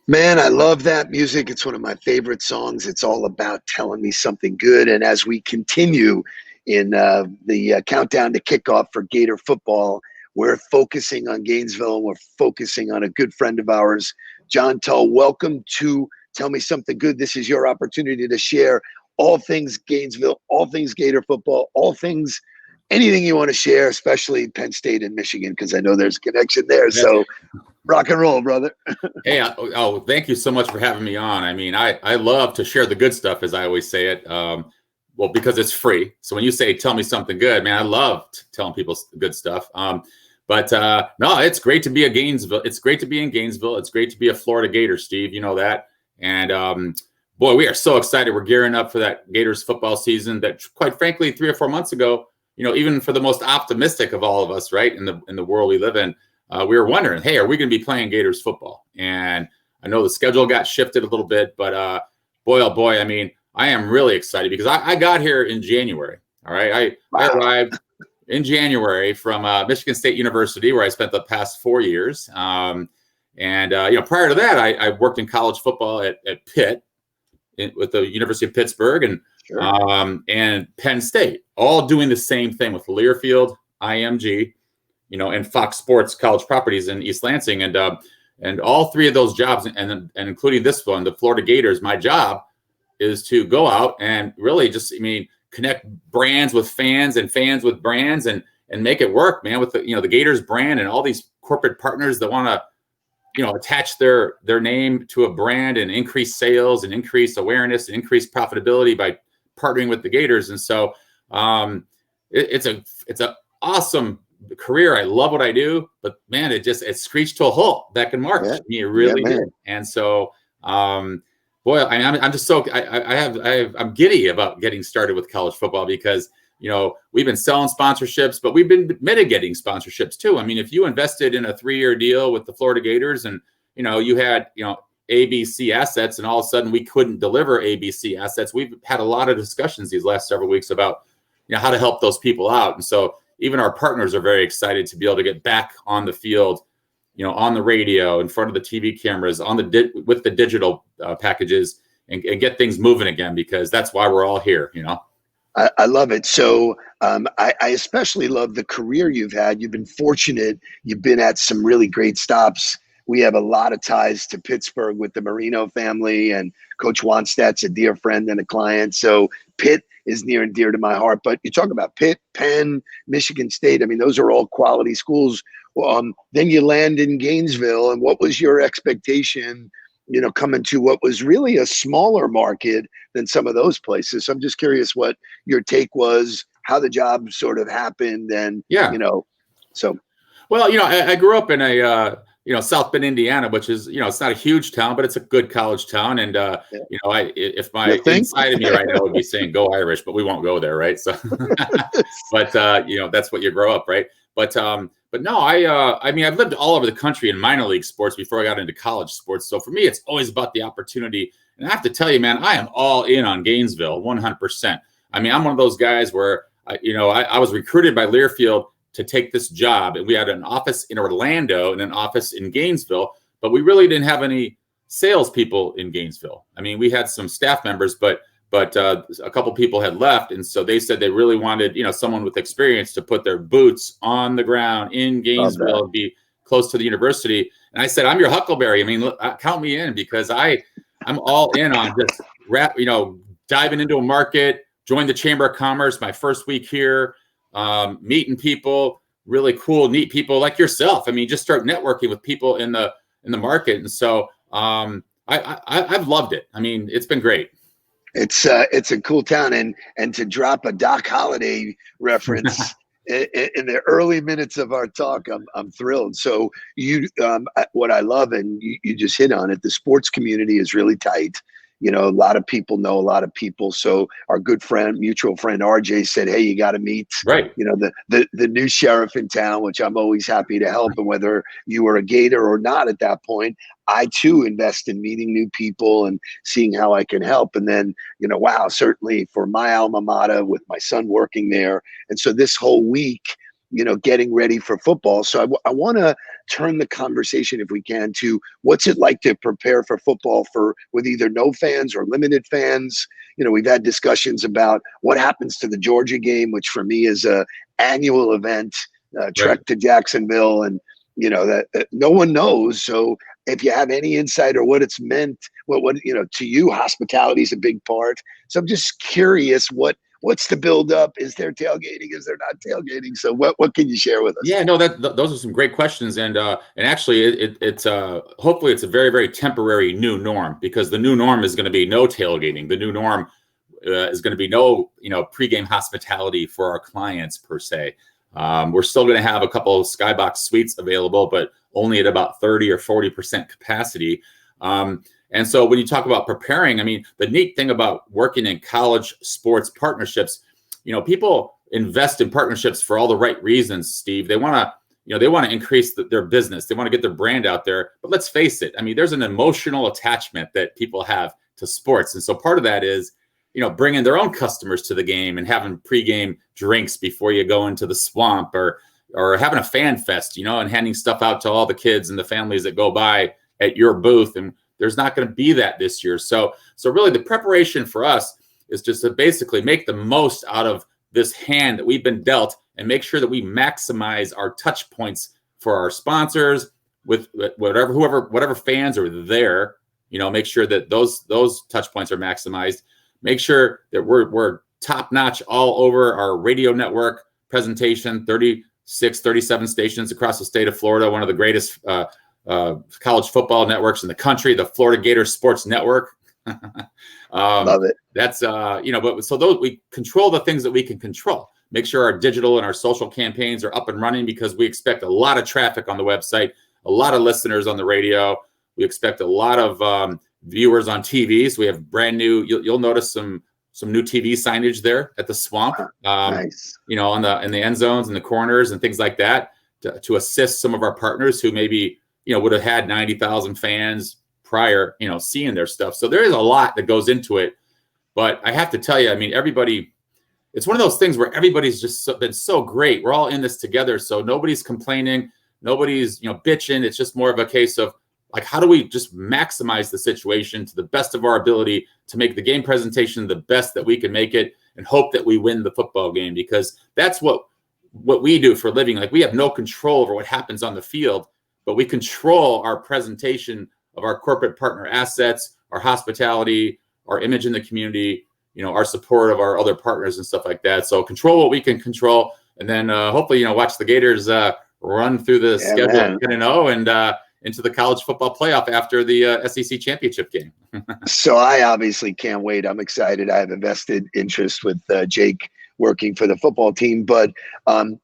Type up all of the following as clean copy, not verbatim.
Man, I love that music. It's one of my favorite songs. It's all about telling me something good. And as we continue in the countdown to kickoff for Gator football, we're focusing on Gainesville and we're focusing on a good friend of ours, John Tull. Welcome to Tell Me Something Good. This is your opportunity to share all things Gainesville, all things Gator football, all things, anything you want to share, especially Penn State and Michigan, because I know there's a connection there. Yes. So rock and roll, brother. Hey, thank you so much for having me on. I mean, I love to share the good stuff, as I always say it. Well, because it's free. So when you say, tell me something good, man, I love telling people good stuff. But no, it's great to be a Gainesville. It's great to be in Gainesville. It's great to be a Florida Gator, Steve. You know that. And boy, we are so excited. We're gearing up for that Gators football season that, quite frankly, 3 or 4 months ago, even for the most optimistic of all of us, right, in the world we live in, we were wondering, hey, are we going to be playing Gators football? And I know the schedule got shifted a little bit, but boy, oh boy, I mean, I am really excited because I got here in January. All right. I arrived in January from Michigan State University, where I spent the past 4 years. And prior to that, I worked in college football at Pitt with the University of Pittsburgh and Penn State, all doing the same thing with Learfield, IMG, and Fox Sports College Properties in East Lansing. And all three of those jobs, and including this one, the Florida Gators, my job is to go out and really just, connect brands with fans and fans with brands and make it work, man, with the Gators brand and all these corporate partners that want to, attach their name to a brand and increase sales and increase awareness and increase profitability by partnering with the Gators. And so it's a awesome career. I love what I do, but man, it screeched to a halt back in March. Yeah. It really did. And so, boy, I'm just so I'm giddy about getting started with college football because we've been selling sponsorships, but we've been mitigating sponsorships too. I mean, if you invested in a 3-year deal with the Florida Gators and you had ABC assets, and all of a sudden we couldn't deliver ABC assets, we've had a lot of discussions these last several weeks about how to help those people out. And so even our partners are very excited to be able to get back on the field, on the radio, in front of the TV cameras, with the digital packages, and get things moving again, because that's why we're all here. I love it. So I especially love the career you've had. You've been fortunate. You've been at some really great stops. We have a lot of ties to Pittsburgh with the Marino family, and Coach Wanstadt's a dear friend and a client. So Pitt is near and dear to my heart. But you talk about Pitt, Penn, Michigan State. I mean, those are all quality schools. Then you land in Gainesville, and what was your expectation, coming to what was really a smaller market than some of those places? So I'm just curious what your take was, how the job sort of happened, and so. Well, I grew up in a South Bend, Indiana, which is it's not a huge town, but it's a good college town. And if my inside of me right now would be saying "Go Irish," but we won't go there, right? So, but that's what you grow up, right? But no, I've lived all over the country in minor league sports before I got into college sports. So for me, it's always about the opportunity. And I have to tell you, man, I am all in on Gainesville, 100%. I mean, I'm one of those guys where I was recruited by Learfield to take this job, and we had an office in Orlando and an office in Gainesville, but we really didn't have any salespeople in Gainesville. I mean, we had some staff members, but a couple people had left, and so they said they really wanted someone with experience to put their boots on the ground in Gainesville and be close to the university. And I said, I'm your Huckleberry. I mean, look, count me in, because I'm all in on just diving into a market. Joined the Chamber of Commerce my first week here. Meeting people, really cool, neat people like yourself. I mean, just start networking with people in the market. And so I've loved it. I mean, it's been great. It's a cool town, and to drop a Doc Holliday reference in the early minutes of our talk, I'm thrilled. So what I love, and you just hit on it, the sports community is really tight. A lot of people know a lot of people. So our good friend, mutual friend, RJ said, hey, you got to meet, the new sheriff in town, which I'm always happy to help. And whether you were a Gator or not at that point, I too invest in meeting new people and seeing how I can help. And then, wow, certainly for my alma mater with my son working there. And so this whole week, getting ready for football. So I want to turn the conversation, if we can, to what's it like to prepare for football with either no fans or limited fans. We've had discussions about what happens to the Georgia game, which for me is a annual event, Right. trek to Jacksonville, and that no one knows. So if you have any insight or what it's meant, what to you, hospitality is a big part. So I'm just curious, what's the build up? Is there tailgating? Is there not tailgating? So what can you share with us? Yeah, no, those are some great questions, and actually, it's hopefully it's a very, very temporary new norm, because the new norm is going to be no tailgating. The new norm is going to be no pregame hospitality for our clients per se. We're still going to have a couple of skybox suites available, but only at about 30 or 40% capacity. And so when you talk about preparing, I mean, the neat thing about working in college sports partnerships, people invest in partnerships for all the right reasons, Steve. They want to increase their business. They want to get their brand out there. But let's face it. I mean, there's an emotional attachment that people have to sports. And so part of that is, bringing their own customers to the game and having pregame drinks before you go into the swamp, or having a fan fest, and handing stuff out to all the kids and the families that go by at your booth. And there's not going to be that this year. So really the preparation for us is just to basically make the most out of this hand that we've been dealt, and make sure that we maximize our touch points for our sponsors with whatever fans are there. Make sure that those touch points are maximized. Make sure that we're top notch all over our radio network presentation, 37 stations across the state of Florida, one of the greatest college football networks in the country, the Florida Gators Sports Network. Love it. That's but so those, we control the things that we can control. Make sure our digital and our social campaigns are up and running, because we expect a lot of traffic on the website, a lot of listeners on the radio. We expect a lot of viewers on TV. So we have brand new. You'll notice some new TV signage there at the Swamp. Nice. In the end zones and the corners and things like that, to assist some of our partners who maybe would have had 90,000 fans prior, seeing their stuff. So there is a lot that goes into it. But I have to tell you, I mean, it's one of those things where everybody's just been so great. We're all in this together. So nobody's complaining. Nobody's, bitching. It's just more of a case of, like, how do we just maximize the situation to the best of our ability to make the game presentation the best that we can make it, and hope that we win the football game, because that's what we do for a living. Like, we have no control over what happens on the field, but we control our presentation of our corporate partner assets, our hospitality, our image in the community, our support of our other partners and stuff like that. So control what we can control, and then hopefully, watch the Gators run through the schedule 10-0 and into the college football playoff after the SEC championship game. So I obviously can't wait. I'm excited. I have a vested interest with Jake working for the football team. But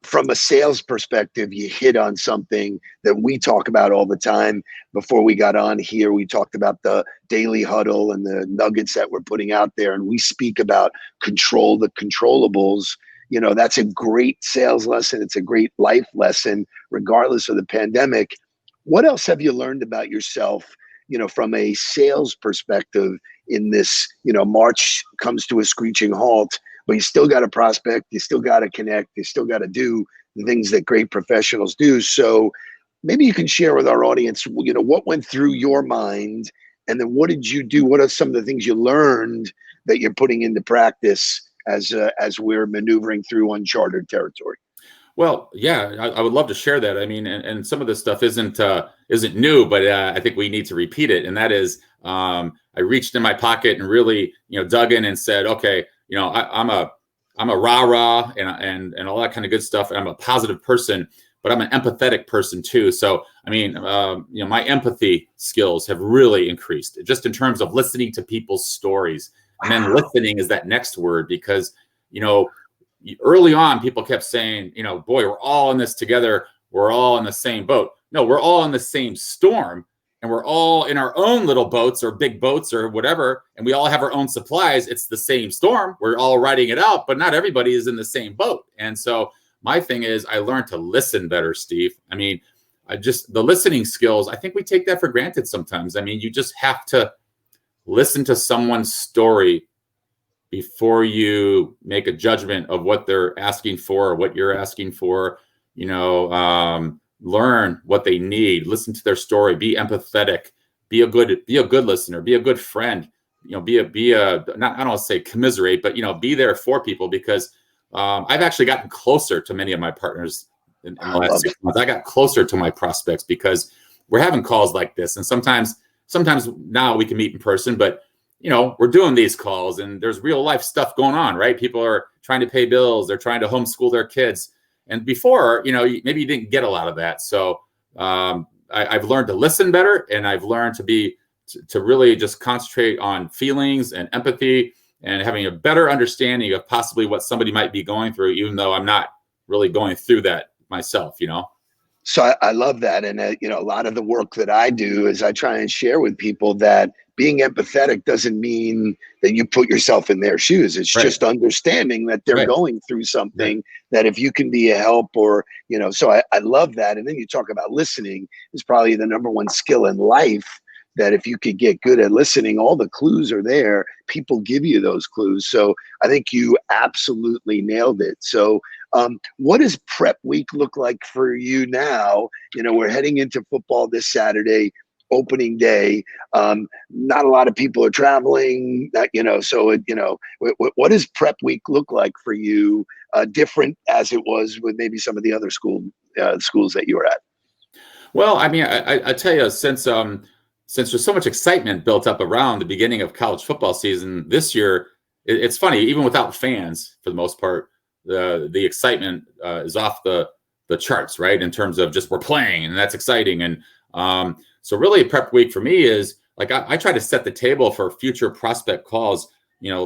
from a sales perspective, you hit on something that we talk about all the time. Before we got on here, we talked about the daily huddle and the nuggets that we're putting out there. And we speak about control the controllables. That's a great sales lesson. It's a great life lesson, regardless of the pandemic. What else have you learned about yourself, from a sales perspective in this, March comes to a screeching halt, but you still got to prospect, you still got to connect, you still got to do the things that great professionals do. So maybe you can share with our audience, what went through your mind, and then what did you do? What are some of the things you learned that you're putting into practice as we're maneuvering through uncharted territory? Well, yeah, I would love to share that. I mean, and some of this stuff isn't new, but I think we need to repeat it. And that is, I reached in my pocket and really, dug in and said, okay, I'm a rah-rah and all that kind of good stuff. And I'm a positive person, but I'm an empathetic person too. So, I mean, my empathy skills have really increased, just in terms of listening to people's stories. And then listening is that next word, because, early on, people kept saying, boy, we're all in this together. We're all in the same boat. No, we're all in the same storm, and we're all in our own little boats or big boats or whatever. And we all have our own supplies. It's the same storm. We're all riding it out, but not everybody is in the same boat. And so my thing is, I learned to listen better, Steve. I mean, the listening skills, I think we take that for granted sometimes. I mean, you just have to listen to someone's story before you make a judgment of what they're asking for or what you're asking for. learn what they need, listen to their story, be empathetic, be a good listener, be a good friend, be a not, I don't want to say commiserate, but be there for people, because I've actually gotten closer to many of my partners in the last 6 months. I got closer to my prospects because we're having calls like this, and sometimes now we can meet in person, but we're doing these calls and there's real life stuff going on, right? People are trying to pay bills, they're trying to homeschool their kids, and before, maybe you didn't get a lot of that. So I've learned to listen better, and I've learned to really just concentrate on feelings and empathy and having a better understanding of possibly what somebody might be going through, even though I'm not really going through that myself. So I love that. And, a lot of the work that I do is I try and share with people that being empathetic doesn't mean that you put yourself in their shoes. It's Right. just understanding that they're Right. going through something, that if you can be a help, or, so I love that. And then you talk about listening is probably the number one skill in life, that if you could get good at listening, all the clues are there. People give you those clues. So I think you absolutely nailed it. So what does prep week look like for you now? We're heading into football this Saturday, opening day. Not a lot of people are traveling, so what does prep week look like for you, different as it was with maybe some of the other schools that you were at? Well, I mean, I tell you, since there's so much excitement built up around the beginning of college football season this year, it's funny, even without fans, for the most part, the excitement is off the charts, right? In terms of just we're playing, and that's exciting. And so really prep week for me is like, I try to set the table for future prospect calls,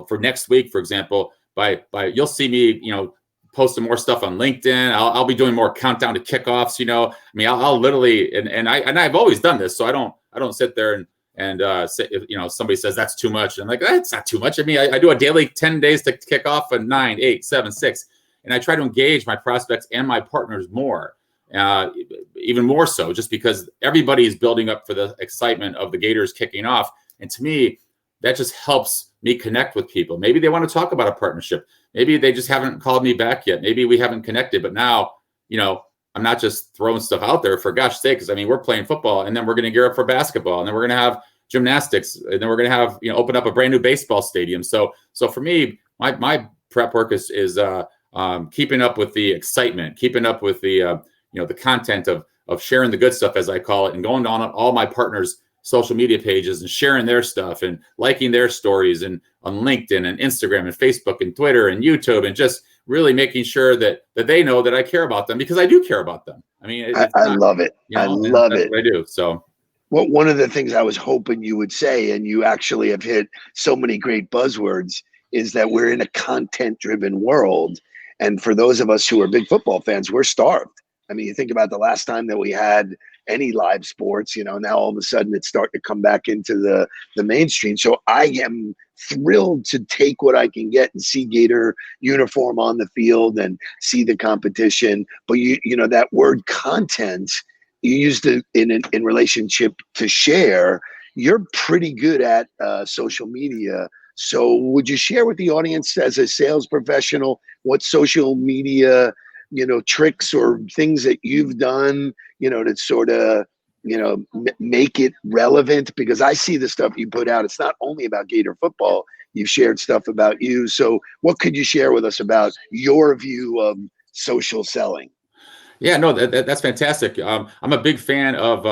for next week, for example, by you'll see me, posting more stuff on LinkedIn. I'll be doing more countdown to kickoffs. I mean, I'll literally, and I've always done this. So I don't sit there and say, if somebody says that's too much, I'm like, that's not too much. I mean, I do a daily 10 days to kick off, and 9, 8, 7, 6. And I try to engage my prospects and my partners more, even more so, just because everybody is building up for the excitement of the Gators kicking off. And to me, that just helps me connect with people. Maybe they want to talk about a partnership. Maybe they just haven't called me back yet. Maybe we haven't connected, but now, I'm not just throwing stuff out there for gosh sake, because I mean, we're playing football, and then we're going to gear up for basketball, and then we're going to have gymnastics, and then we're going to have, open up a brand new baseball stadium. So for me, my prep work is keeping up with the excitement, keeping up with the the content of sharing the good stuff, as I call it, and going on all my partners' social media pages and sharing their stuff and liking their stories, and on LinkedIn and Instagram and Facebook and Twitter and YouTube, and just really making sure that they know that I care about them, because I do care about them. I mean, I love it. I love it. I do. So one of the things I was hoping you would say, and you actually have hit so many great buzzwords, is that we're in a content-driven world. And for those of us who are big football fans, we're starved. I mean, you think about the last time that we had any live sports, now all of a sudden it's starting to come back into the mainstream. So I am thrilled to take what I can get and see Gator uniform on the field and see the competition. But that word content, you used it in relationship to share. You're pretty good at social media. So would you share with the audience, as a sales professional, what social media tricks or things that you've done, to sort of, make it relevant? Because I see the stuff you put out. It's not only about Gator football. You've shared stuff about you. So what could you share with us about your view of social selling? Yeah, no, that's fantastic. I'm a big fan of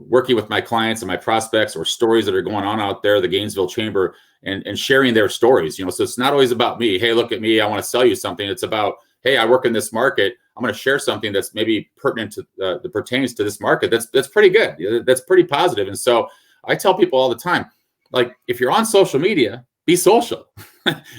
working with my clients and my prospects, or stories that are going on out there, the Gainesville Chamber, and sharing their stories. So it's not always about me. Hey, look at me, I want to sell you something. It's about, hey, I work in this market. I'm going to share something that's maybe pertinent to that pertains to this market. That's pretty good. That's pretty positive. And so I tell people all the time, like, if you're on social media, be social.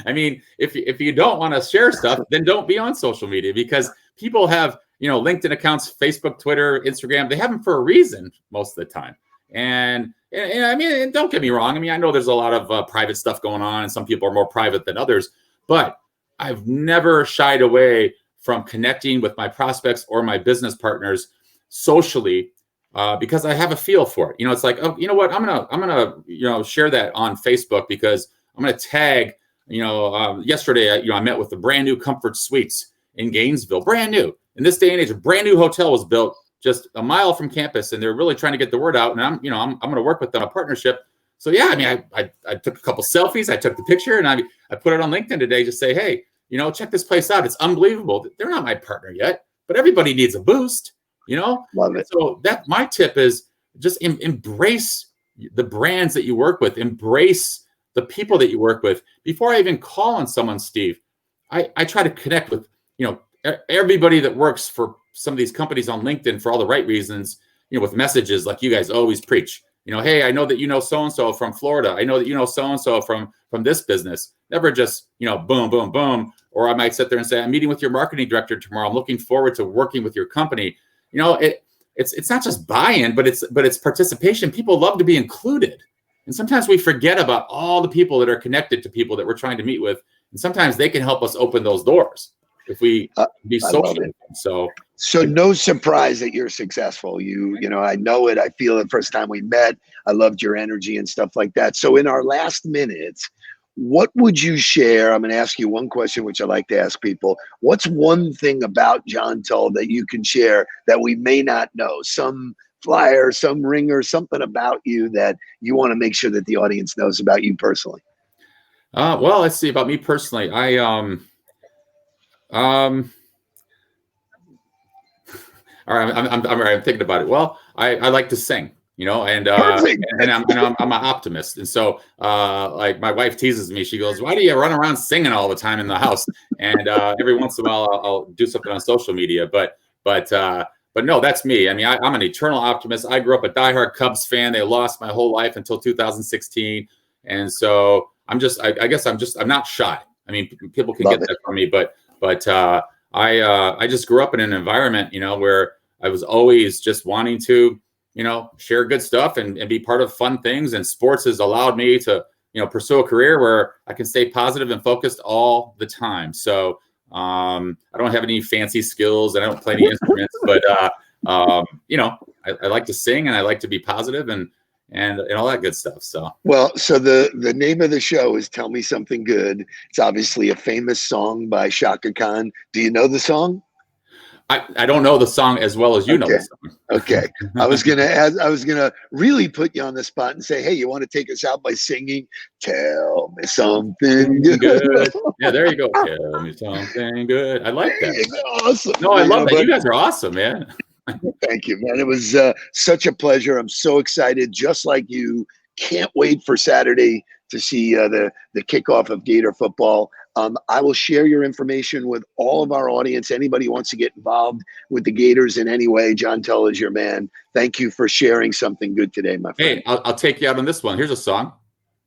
I mean, if you don't want to share stuff, then don't be on social media, because people have, LinkedIn accounts, Facebook, Twitter, Instagram. They have them for a reason most of the time. And I mean, don't get me wrong. I mean, I know there's a lot of private stuff going on, and some people are more private than others, but I've never shied away from connecting with my prospects or my business partners socially, because I have a feel for it. It's like, oh, you know what? I'm gonna share that on Facebook, because I'm gonna tag. Yesterday, I met with the brand new Comfort Suites in Gainesville, brand new. in this day and age, a brand new hotel was built just a mile from campus, and they're really trying to get the word out. And I'm going to work with them, a partnership. So yeah, I mean, I took a couple selfies, I took the picture, and I put it on LinkedIn today to say, hey, check this place out. It's unbelievable. They're not my partner yet, but everybody needs a boost, Love it. So that my tip is just embrace the brands that you work with, embrace the people that you work with. Before I even call on someone, Steve, I try to connect with, everybody that works for some of these companies on LinkedIn for all the right reasons, with messages like you guys always preach. Hey, I know that so-and-so from Florida. I know that so-and-so from this business. Never just, boom, boom, boom. Or I might sit there and say, I'm meeting with your marketing director tomorrow. I'm looking forward to working with your company. It's not just buy-in, but it's participation. People love to be included. And sometimes we forget about all the people that are connected to people that we're trying to meet with. And sometimes they can help us open those doors if we be social. So no surprise that you're successful. I know it. I feel it. First time we met, I loved your energy and stuff like that. So in our last minutes, what would you share? I'm going to ask you one question, which I like to ask people. What's one thing about John Tull that you can share that we may not know? Some flyer, some ringer, something about you that you want to make sure that the audience knows about you personally. Well, let's see about me personally. All right, I'm thinking about it. Well, I like to sing, and I'm an optimist, and so like my wife teases me. She goes, "Why do you run around singing all the time in the house?" And every once in a while, I'll do something on social media. But no, that's me. I mean, I'm an eternal optimist. I grew up a diehard Cubs fan. They lost my whole life until 2016, and so I guess I'm not shy. I mean, people can get that from me, but I just grew up in an environment, where I was always just wanting to, share good stuff and be part of fun things. And sports has allowed me to, pursue a career where I can stay positive and focused all the time. So I don't have any fancy skills. I don't play any instruments, but I like to sing and I like to be positive and all that good stuff. So the name of the show is Tell Me Something Good. It's obviously a famous song by Shaka Khan. Do you know the song? I don't know the song as well as you know the song. Okay. I was gonna really put you on the spot and say, hey, you want to take us out by singing Tell Me Something Good? Yeah, there you go. Tell me something good. I like that. Awesome. No, I love that. You guys are awesome, man. Thank you, man. It was such a pleasure. I'm so excited, just like you. Can't wait for Saturday to see the kickoff of Gator football. I will share your information with all of our audience. Anybody who wants to get involved with the Gators in any way, John Tull is your man. Thank you for sharing something good today, my friend. Hey, I'll take you out on this one. Here's a song.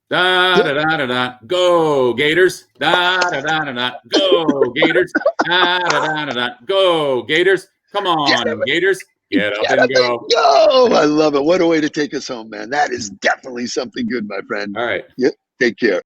Da da da da da. Go Gators. Da da da da da. Go Gators. Da da da da da. Go Gators. Come on, Gators. Get up and go. I love it. What a way to take us home, man. That is definitely something good, my friend. All right. Yep. Take care.